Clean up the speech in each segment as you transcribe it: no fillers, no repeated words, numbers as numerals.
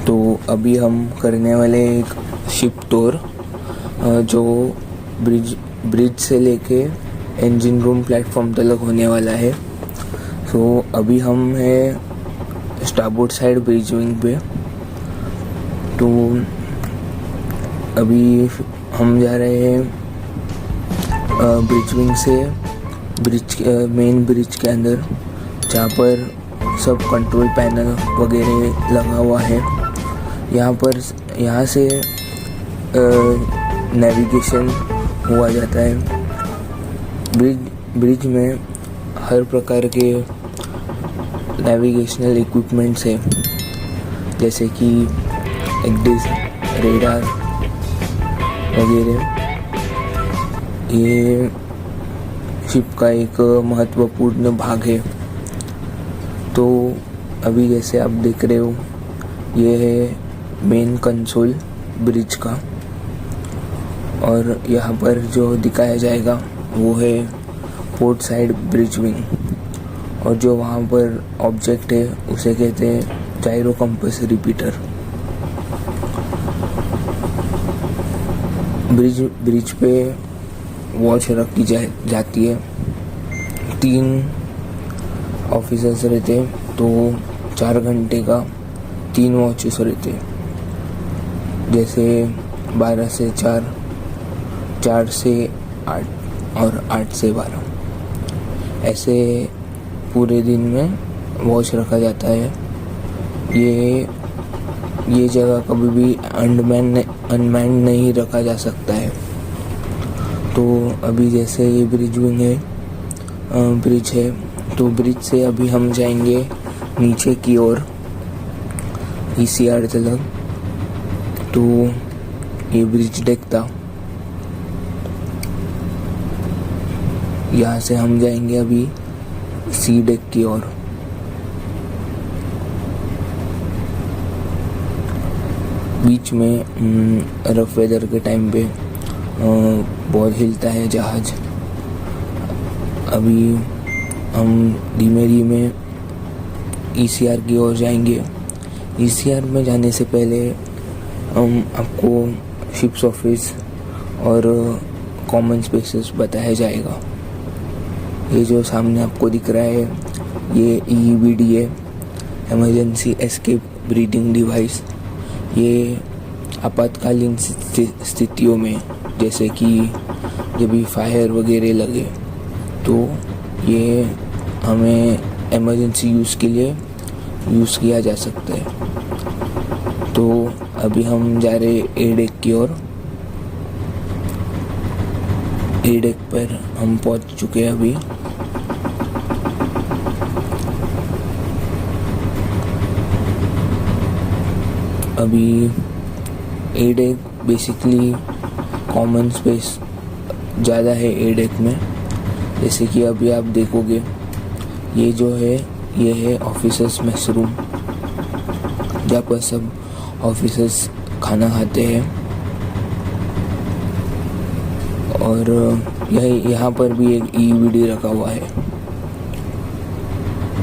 तो अभी हम करने वाले एक शिप टूर जो ब्रिज से लेके इंजन रूम प्लेटफॉर्म तक होने वाला है। तो अभी हम हैं स्टारबोर्ड साइड ब्रिज विंग पे। तो अभी हम जा रहे हैं ब्रिज विंग से मेन ब्रिज के अंदर, जहाँ पर सब कंट्रोल पैनल वगैरह लगा हुआ है। यहाँ से नेविगेशन हुआ जाता है। ब्रिज में हर प्रकार के नेविगेशनल इक्विपमेंट्स है, जैसे कि एक्डिस, रेडार वगैरह। ये शिप का एक महत्वपूर्ण भाग है। तो अभी जैसे आप देख रहे हो, ये है मेन कंसोल ब्रिज का, और यहाँ पर जो दिखाया जाएगा वो है पोर्ट साइड ब्रिज विंग, और जो वहाँ पर ऑब्जेक्ट है उसे कहते हैं जायरो कंपास रिपीटर। ब्रिज पे वॉच रखी जाती है। 3 ऑफिसर्स रहते हैं, तो 4 घंटे का 3 वॉचेस रहते हैं, जैसे 12 से 4, 4 से 8 और 8 से 12, ऐसे पूरे दिन में वॉच रखा जाता है। ये जगह कभी भी अनमैन्ड नहीं रखा जा सकता है। तो अभी जैसे ये ब्रिज है, तो ब्रिज से अभी हम जाएंगे नीचे की ओर ECR तक। तो ये ब्रिज डेक था, यहाँ से हम जाएंगे अभी सी डेक की ओर। बीच में रफ वेदर के टाइम पे बहुत हिलता है जहाज। अभी हम धीमे धीमे ECR की ओर जाएंगे। ECR में जाने से पहले हम आपको शिप्स ऑफिस और कॉमन स्पेसेस बताया जाएगा। ये जो सामने आपको दिख रहा है, ये EEBD है, इमरजेंसी एस्केप ब्रीथिंग डिवाइस। ये आपातकालीन स्थितियों में, जैसे कि जब भी फायर वगैरह लगे, तो ये हमें इमरजेंसी यूज़ के लिए यूज़ किया जा सकता है। तो अभी हम जा रहे A डेक की ओर। A डेक पर हम पहुंच चुके हैं अभी। A deck basically common space ज़्यादा है A डेक में। जैसे कि अभी आप देखोगे, ये जो है ये है ऑफिसर्स मेस रूम, जहाँ पर सब ऑफिसर्स खाना खाते हैं। और यहाँ पर भी एक EEBD रखा हुआ है।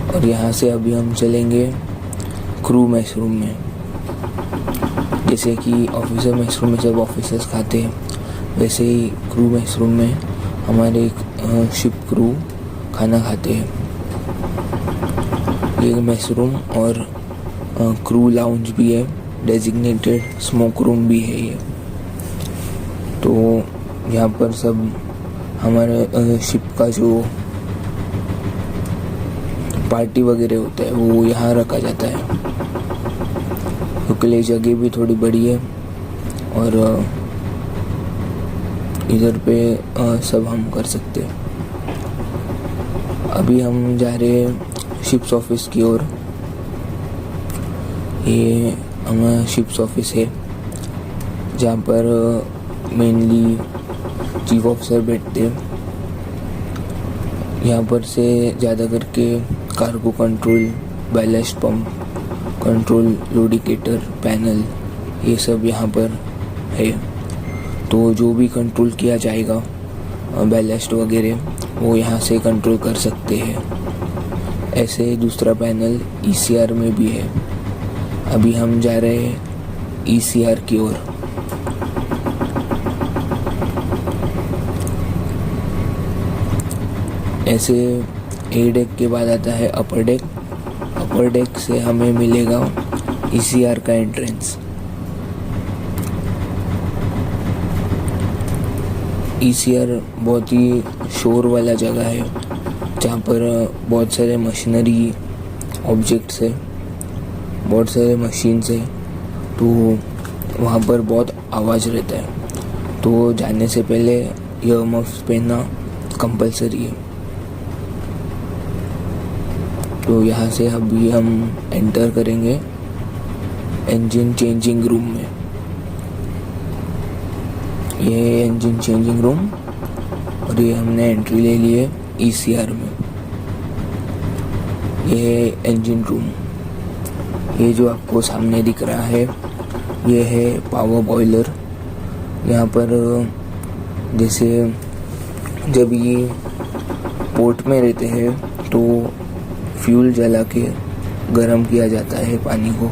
और यहाँ से अभी हम चलेंगे क्रू मेस रूम में। जैसे कि ऑफिसर मेस रूम में जब ऑफिसर्स खाते हैं, वैसे ही क्रू मेस रूम में हमारे शिप क्रू खाना खाते हैं। ये मेस रूम और क्रू लाउंज भी है, डेजिग्नेटेड स्मोक रूम भी है ये। तो यहाँ पर सब हमारे शिप का जो पार्टी वगैरह होता है वो यहाँ रखा जाता है, क्योंकि ये जगह भी थोड़ी बड़ी है। और इधर पे सब हम कर सकते हैं। अभी हम जा रहे हैं शिप्स ऑफिस की ओर। ये हमारा शिप्स ऑफिस है, जहाँ पर मेनली चीफ ऑफिसर बैठते हैं। यहाँ पर से ज़्यादा करके cargo control, ballast pump control, loadicator panel, ये सब यहाँ पर है। तो जो भी कंट्रोल किया जाएगा बैलेस्ट वगैरह, वो यहाँ से कंट्रोल कर सकते हैं। ऐसे दूसरा पैनल ECR में भी है। अभी हम जा रहे हैं ECR की ओर। ऐसे ए डेक के बाद आता है अपर डेक। अपर डेक से हमें मिलेगा ECR का एंट्रेंस। ECR बहुत ही शोर वाला जगह है जहाँ पर बहुत सारे मशीनरी ऑब्जेक्ट्स है, बहुत सारे मशीन्स है, तो वहाँ पर बहुत आवाज़ रहता है। तो जाने से पहले ईयरमफ्स पहनना कंपलसरी है। तो यहाँ से अभी हम एंटर करेंगे इंजन चेंजिंग रूम में। ये है इंजन चेंजिंग रूम और ये हमने एंट्री ले ली है ECR में। ये है इंजन रूम। ये जो आपको सामने दिख रहा है ये है पावर बॉयलर। यहाँ पर जैसे जब ये पोर्ट में रहते हैं तो फ्यूल जला के गरम किया जाता है पानी को,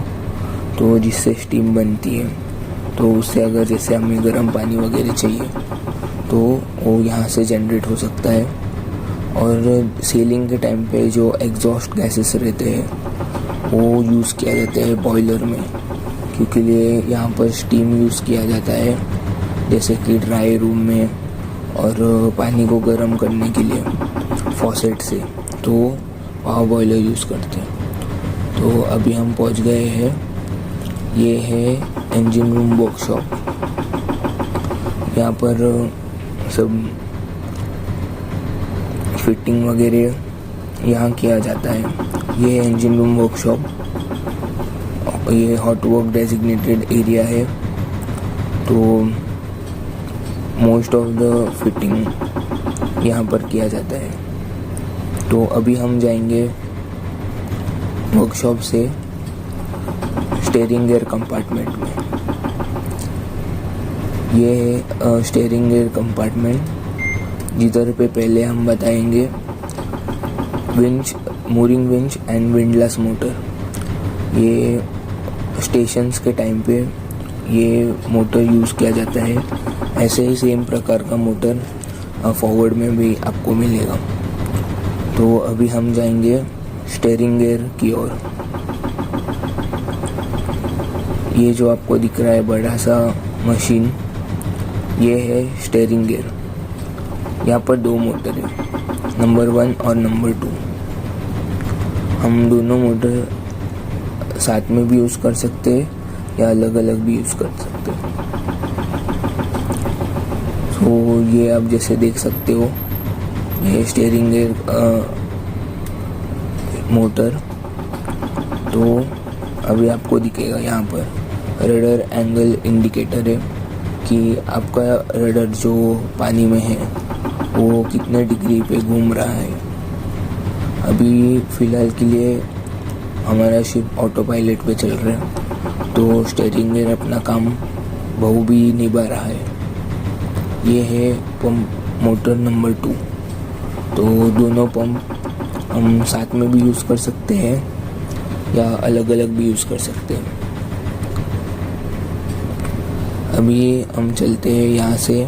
तो जिससे स्टीम बनती है। तो उससे अगर जैसे हमें गर्म पानी वगैरह चाहिए तो वो यहाँ से जनरेट हो सकता है। और सेलिंग के टाइम पे जो एग्जॉस्ट गैसेस रहते हैं वो यूज़ किया जाता है बॉयलर में, क्योंकि लिए यहाँ पर स्टीम यूज़ किया जाता है जैसे कि ड्राई रूम में और पानी को गर्म करने के लिए फॉसेट से, तो पावर बॉयलर यूज़ करते हैं। तो अभी हम पहुँच गए हैं, ये है इंजन रूम वर्कशॉप। यहाँ पर सब फिटिंग वगैरह यहाँ किया जाता है। ये है इंजन रूम वर्कशॉप। ये हॉट वर्क डेजिग्नेटेड एरिया है, तो मोस्ट ऑफ द फिटिंग यहाँ पर किया जाता है। तो अभी हम जाएंगे वर्कशॉप से स्टीयरिंग गियर कंपार्टमेंट में। ये है स्टीयरिंग गियर कंपार्टमेंट, जिधर पे पहले हम बताएंगे winch, mooring winch and windless motor. ये स्टेशंस के टाइम पे ये मोटर यूज़ किया जाता है। ऐसे ही सेम प्रकार का मोटर फॉरवर्ड में भी आपको मिलेगा। तो अभी हम जाएंगे स्टीयरिंग गियर की ओर। ये जो आपको दिख रहा है बड़ा सा मशीन, ये है स्टीयरिंग गियर। यहाँ पर दो मोटर है, नंबर 1 और नंबर 2। हम दोनों मोटर साथ में भी यूज़ कर सकते हैं या अलग अलग भी यूज़ कर सकते हैं। तो ये आप जैसे देख सकते हो, ये स्टीयरिंग गियर मोटर। तो अभी आपको दिखेगा यहाँ पर रडर एंगल इंडिकेटर है कि आपका रडर जो पानी में है वो कितने डिग्री पे घूम रहा है। अभी फ़िलहाल के लिए हमारा शिप ऑटो पायलट पे चल रहा है, तो स्टीयरिंग गियर अपना काम बखूबी निभा रहा है। ये है पंप मोटर नंबर 2। तो दोनों पंप हम साथ में भी यूज़ कर सकते हैं या अलग अलग भी यूज़ कर सकते हैं। अभी हम चलते हैं यहाँ से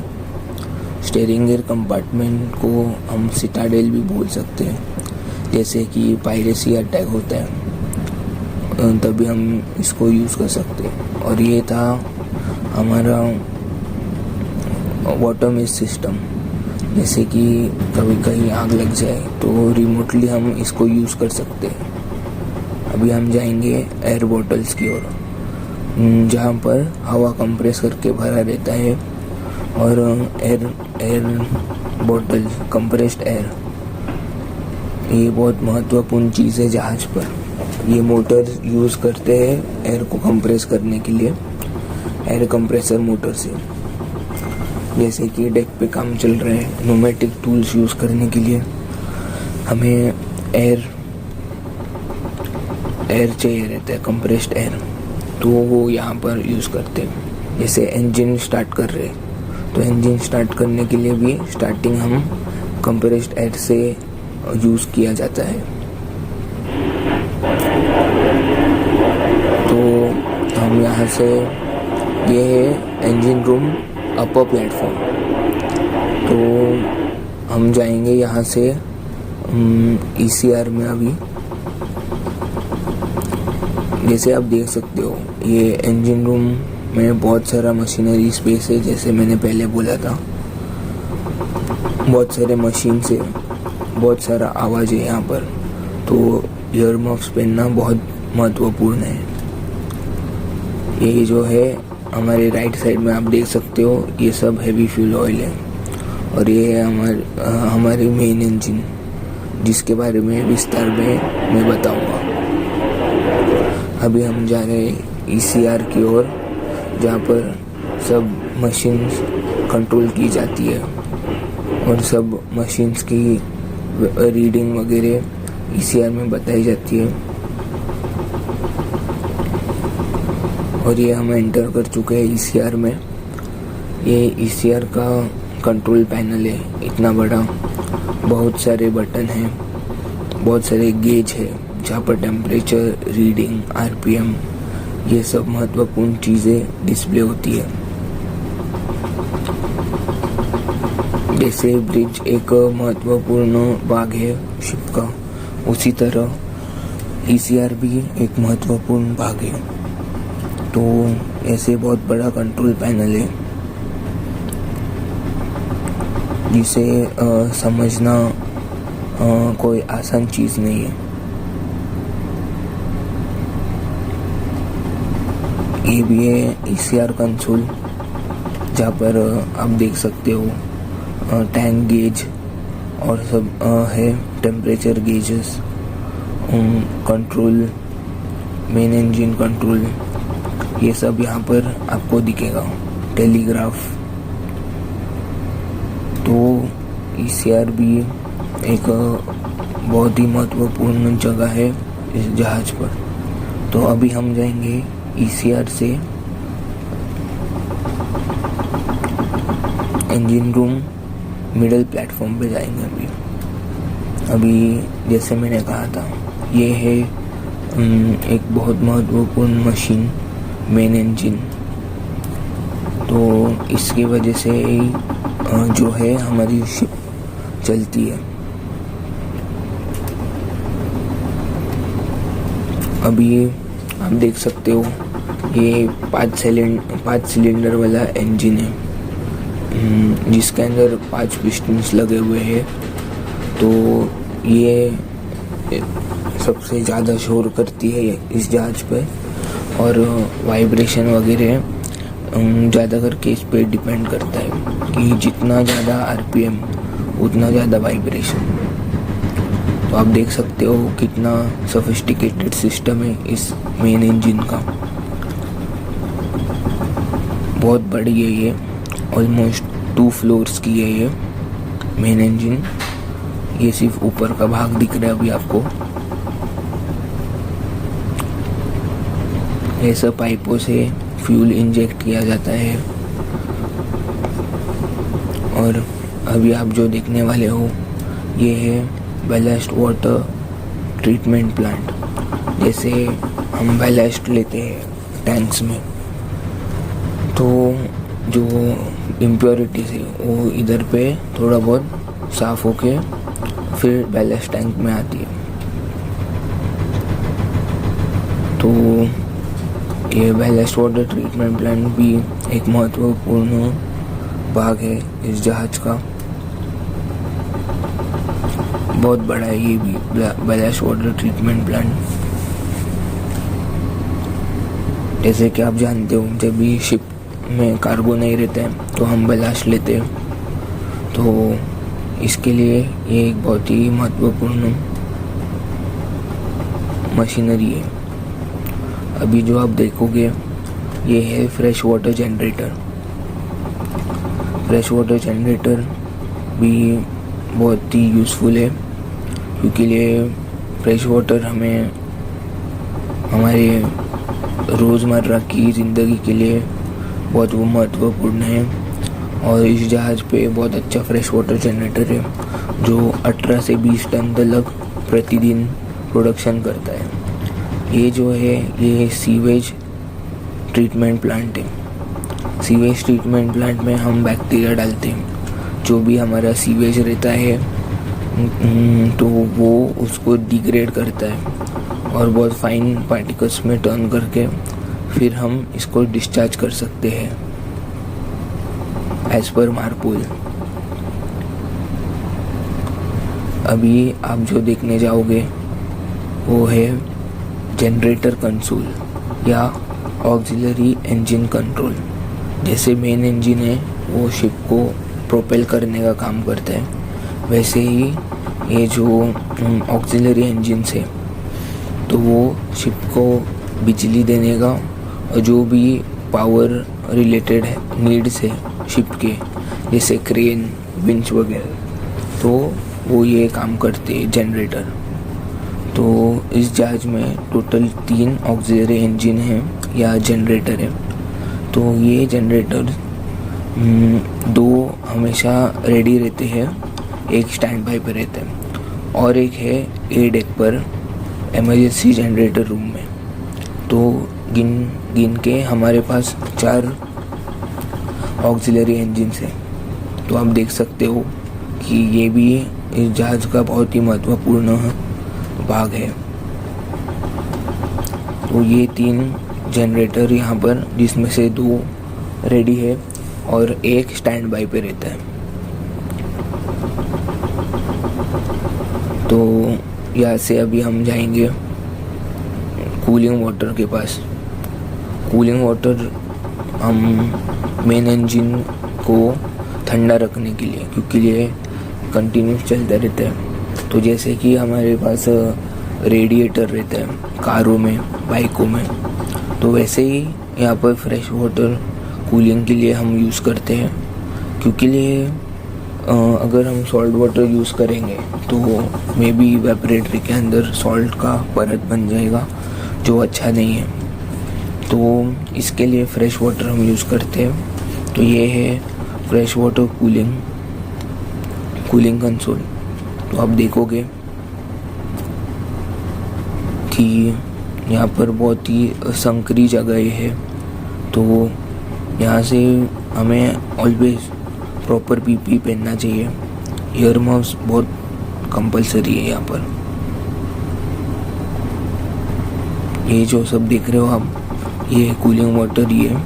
स्टीयरिंग गियर कंपार्टमेंट को हम सिटाडेल भी बोल सकते हैं, जैसे कि पायरेसी अटैक होता है तभी हम इसको यूज़ कर सकते हैं। और ये था हमारा वाटर मिस्ट सिस्टम, जैसे कि कभी कहीं आग लग जाए तो रिमोटली हम इसको यूज़ कर सकते हैं। अभी हम जाएंगे एयर बॉटल्स की ओर, जहाँ पर हवा कंप्रेस करके भरा रहता है और एयर बॉटल कंप्रेस्ड एयर, ये बहुत महत्वपूर्ण चीज़ है जहाज़ पर। ये मोटर यूज़ करते हैं एयर को कंप्रेस करने के लिए, एयर कंप्रेसर मोटर से। जैसे कि डेक पे काम चल रहे हैं, न्यूमेटिक टूल्स यूज़ करने के लिए हमें एयर चाहिए रहता है, कंप्रेस्ड एयर, तो वो यहाँ पर यूज़ करते हैं। जैसे इंजन स्टार्ट कर रहे हैं तो इंजन स्टार्ट करने के लिए भी स्टार्टिंग हम कंप्रेस्ड एयर से यूज़ किया जाता है। तो हम यहाँ से, ये है इंजन रूम अपर प्लेटफॉर्म, तो हम जाएंगे यहाँ से ECR में। अभी जैसे आप देख सकते हो, ये इंजन रूम में बहुत सारा मशीनरी स्पेस है। जैसे मैंने पहले बोला था, बहुत सारे मशीन से बहुत सारा आवाज़ है यहाँ पर, तो ईयर मफ्स पहनना बहुत महत्वपूर्ण है। ये जो है हमारे राइट साइड में आप देख सकते हो, ये सब हैवी फ्यूल ऑयल है, और ये है हमारी मेन इंजन, जिसके बारे में विस्तार में मैं बताऊंगा। अभी हम जा रहे हैं ECR की ओर, जहाँ पर सब मशीन्स कंट्रोल की जाती है और सब मशीन्स की रीडिंग वगैरह ECR में बताई जाती है। और ये हम एंटर कर चुके हैं ECR में। ये ECR का कंट्रोल पैनल है, इतना बड़ा, बहुत सारे बटन हैं, बहुत सारे गेज है, जहाँ पर टेम्परेचर, रीडिंग, RPM, ये सब महत्वपूर्ण चीज़ें डिस्प्ले होती है। जैसे ब्रिज एक महत्वपूर्ण भाग है शिप का, उसी तरह ECR भी एक महत्वपूर्ण भाग है। तो ऐसे बहुत बड़ा कंट्रोल पैनल है, जिसे समझना कोई आसान चीज़ नहीं है। ये भी है ECR कंसोल, जहाँ पर आप देख सकते हो टैंक गेज और सब है, temperature gauges, control, main engine control, ये सब यहाँ पर आपको दिखेगा। टेलीग्राफ, तो ECR भी एक बहुत ही महत्वपूर्ण जगह है इस जहाज़ पर। तो अभी हम जाएंगे ECR से इंजन रूम मिडल प्लेटफॉर्म पे जाएंगे। अभी जैसे मैंने कहा था, ये है एक बहुत महत्वपूर्ण मशीन, मेन इंजन। तो इसकी वजह से जो है हमारी शिप चलती है। अभी आप देख सकते हो, ये 5 सिलेंडर वाला इंजन है, जिसके अंदर 5 पिस्टन्स लगे हुए हैं। तो ये सबसे ज़्यादा शोर करती है इस जहाज़ पे, और वाइब्रेशन वगैरह ज़्यादा करके इस पे डिपेंड करता है कि जितना ज़्यादा RPM उतना ज़्यादा वाइब्रेशन। तो आप देख सकते हो कितना सोफिस्टिकेटेड सिस्टम है इस मेन इंजन का। बहुत बड़ी है ये, ऑलमोस्ट 2 फ्लोर्स की है ये मेन इंजन। ये सिर्फ ऊपर का भाग दिख रहा है अभी आपको। ऐसा पाइपों से फ्यूल इंजेक्ट किया जाता है। और अभी आप जो देखने वाले हो, ये है बैलास्ट वाटर ट्रीटमेंट प्लांट। जैसे हम बैलास्ट लेते हैं टैंक्स में, तो जो इम्प्योरिटीज है वो इधर पे थोड़ा बहुत साफ होके फिर बैलास्ट टैंक में आती है। तो ये बैलास्ट वाटर ट्रीटमेंट प्लांट भी एक महत्वपूर्ण भाग है इस जहाज का। बहुत बड़ा है ये भी बैलास्ट वाटर ट्रीटमेंट प्लांट। जैसे कि आप जानते हो, जब भी शिप में कार्गो नहीं रहता है तो हम बैलास्ट लेते हैं। तो इसके लिए ये एक बहुत ही महत्वपूर्ण मशीनरी है। अभी जो आप देखोगे, ये है fresh water generator. Fresh water generator भी बहुत ही यूज़फुल है, क्योंकि ये फ्रेश वाटर हमें हमारे रोज़मर्रा की ज़िंदगी के लिए बहुत महत्वपूर्ण है। और इस जहाज़ पे बहुत अच्छा फ्रेश वाटर जनरेटर है, जो 18 से 20 टन तक प्रतिदिन प्रोडक्शन करता है। ये जो है, ये सीवेज ट्रीटमेंट प्लांट है। सीवेज ट्रीटमेंट प्लांट में हम बैक्टीरिया डालते हैं। जो भी हमारा सीवेज रहता है तो वो उसको डिग्रेड करता है और बहुत फाइन पार्टिकल्स में टर्न करके फिर हम इसको डिस्चार्ज कर सकते हैं एज पर मारपोल। अभी आप जो देखने जाओगे वो है जनरेटर कंसोल या ऑक्सिलरी इंजन कंट्रोल। जैसे मेन इंजन है वो शिप को प्रोपेल करने का काम करता है, वैसे ही ये जो ऑक्सिलरी इंजन है तो वो शिप को बिजली देने का और जो भी पावर रिलेटेड नीड्स है शिप के, जैसे क्रेन, विंच वगैरह, तो वो ये काम करते हैं जनरेटर। तो इस जहाज में टोटल 3 ऑक्सिलरी इंजन है या जनरेटर है। तो ये जनरेटर 2 हमेशा रेडी रहते हैं, एक स्टैंड बाय पर रहता है और एक है ए डेक पर इमरजेंसी जनरेटर रूम में। तो गिन के हमारे पास 4 ऑक्सिलरी इंजन है। तो आप देख सकते हो कि ये भी इस जहाज का बहुत ही महत्वपूर्ण भाग है। तो ये 3 जनरेटर यहाँ पर, जिसमें से 2 रेडी है और एक स्टैंड बाय पे रहता है। तो यहाँ से अभी हम जाएंगे कूलिंग वाटर के पास। कूलिंग वाटर हम मेन इंजन को ठंडा रखने के लिए, क्योंकि ये कंटिन्यूस चलता रहता है। तो जैसे कि हमारे पास रेडिएटर रहता है कारों में, बाइकों में, तो वैसे ही यहाँ पर फ्रेश वाटर कूलिंग के लिए हम यूज़ करते हैं। क्योंकि लिए अगर हम सॉल्ट वाटर यूज़ करेंगे तो मे बी इवेपोरेटर के अंदर सॉल्ट का परत बन जाएगा, जो अच्छा नहीं है। तो इसके लिए फ्रेश वाटर हम यूज़ करते हैं। तो ये है फ्रेश वाटर कूलिंग कंसोल। तो आप देखोगे कि यहाँ पर बहुत ही संकरी जगह है। तो यहाँ से हमें ऑलवेज प्रॉपर पीपी पहनना चाहिए। ईयर मफ्स बहुत कंपलसरी है यहाँ पर। ये जो सब देख रहे हो आप, ये कूलिंग वाटर ही है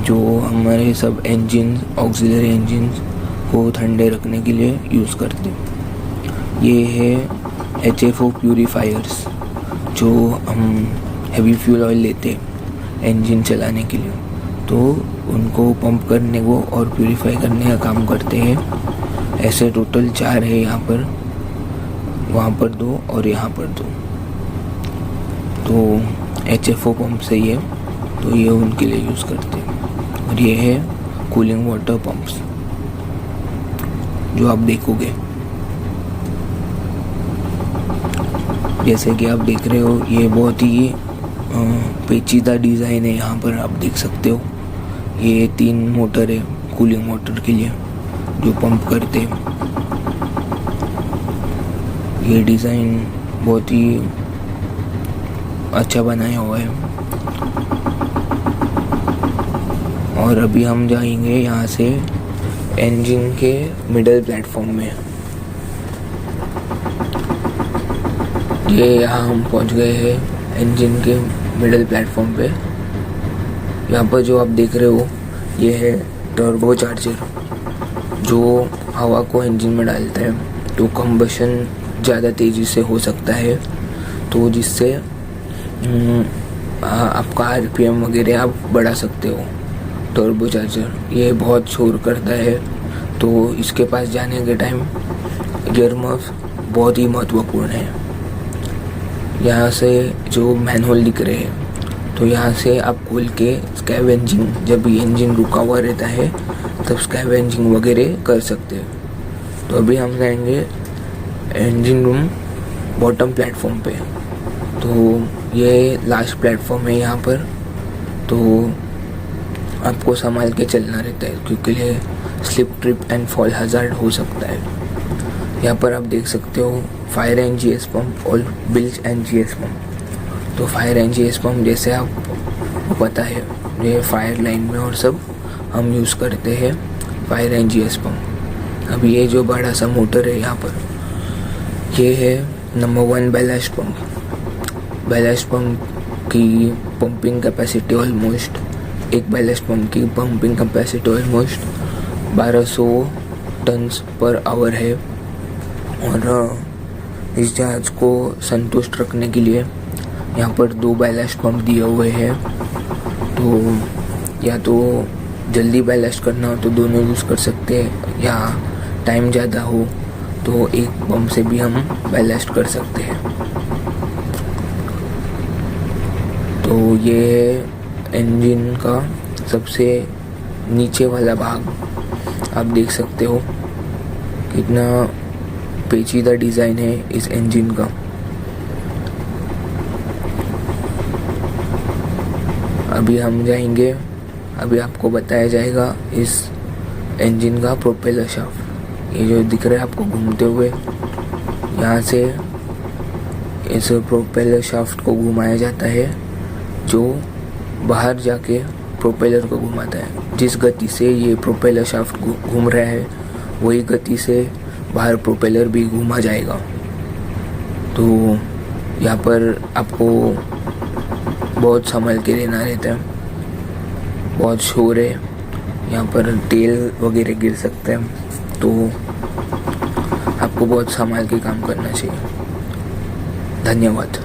जो हमारे सब इंजन, ऑक्सिलरी इंजन को ठंडे रखने के लिए यूज़ करते हैं। ये है HFO प्यूरीफायर्स, जो हम हैवी फ्यूल ऑयल लेते हैं इंजन चलाने के लिए, तो उनको पंप करने को और प्यूरीफाई करने का काम करते हैं। ऐसे टोटल 4 है यहाँ पर, वहाँ पर 2 और यहाँ पर 2। तो HFO पंप सही है, तो ये उनके लिए यूज़ करते हैं। और ये है कूलिंग वाटर पंप्स जो आप देखोगे। जैसे कि आप देख रहे हो, ये बहुत ही पेचीदा डिज़ाइन है। यहाँ पर आप देख सकते हो ये 3 मोटर है कूलिंग वाटर के लिए जो पंप करते हैं। ये डिज़ाइन बहुत ही अच्छा बनाया हुआ है। और अभी हम जाएंगे यहाँ से इंजन के मिडल प्लेटफॉर्म में। ये यहाँ हम पहुँच गए हैं इंजन के मिडल प्लेटफॉर्म पे। यहाँ पर जो आप देख रहे हो ये है टर्बो चार्जर, जो हवा को इंजन में डालता है तो कंबशन ज़्यादा तेज़ी से हो सकता है, तो जिससे आपका RPM वगैरह आप बढ़ा सकते हो। टर्बो चार्जर ये बहुत शोर करता है, तो इसके पास जाने के टाइम गियर मफ्स बहुत ही महत्वपूर्ण है। यहाँ से जो मैनहोल दिख रहे हैं, तो यहाँ से आप खोल के स्कैवेंजिंग, जब ये इंजन रुका हुआ रहता है तब स्कैवेंजिंग वगैरह कर सकते हैं। तो अभी हम जाएंगे इंजन रूम बॉटम प्लेटफॉर्म पे। तो ये लास्ट प्लेटफॉर्म है यहाँ पर, तो आपको संभाल के चलना रहता है क्योंकि ये slip, trip and fall hazard हो सकता है। यहाँ पर आप देख सकते हो फायर एंड GS पंप और बिल्ज एंड GS पंप। तो फायर एंड GS पंप जैसे आप आपको पता है ये फायर लाइन में और सब हम यूज़ करते हैं फायर एंड जीएस पंप। अभी ये जो बड़ा सा मोटर है यहाँ पर, ये है number 1 ballast pump. Ballast pump की पंपिंग कैपेसिटी ऑलमोस्ट, एक बैलास्ट पंप की pumping capacity almost 1200 tons per hour है। और इस जहाज को संतुष्ट रखने के लिए यहाँ पर 2 बैलास्ट पंप दिए हुए हैं। तो या तो जल्दी बैलास्ट करना हो तो दोनों यूज़ कर सकते हैं, या टाइम ज़्यादा हो तो एक पंप से भी हम बैलास्ट कर सकते हैं। तो ये इंजन का सबसे नीचे वाला भाग आप देख सकते हो, कितना पेचीदा डिज़ाइन है इस इंजन का। अभी हम जाएंगे, अभी आपको बताया जाएगा इस इंजन का प्रोपेलर शाफ्ट। ये जो दिख रहा है आपको घूमते हुए, यहाँ से इस प्रोपेलर शाफ्ट को घुमाया जाता है, जो बाहर जाके प्रोपेलर को घुमाता है। जिस गति से ये प्रोपेलर शाफ्ट घूम रहा है वही गति से बाहर प्रोपेलर भी घूमा जाएगा। तो यहाँ पर आपको बहुत संभल के रहना रहता है, बहुत शोर है यहाँ पर, तेल वगैरह गिर सकता है, तो आपको बहुत संभाल के काम करना चाहिए। धन्यवाद।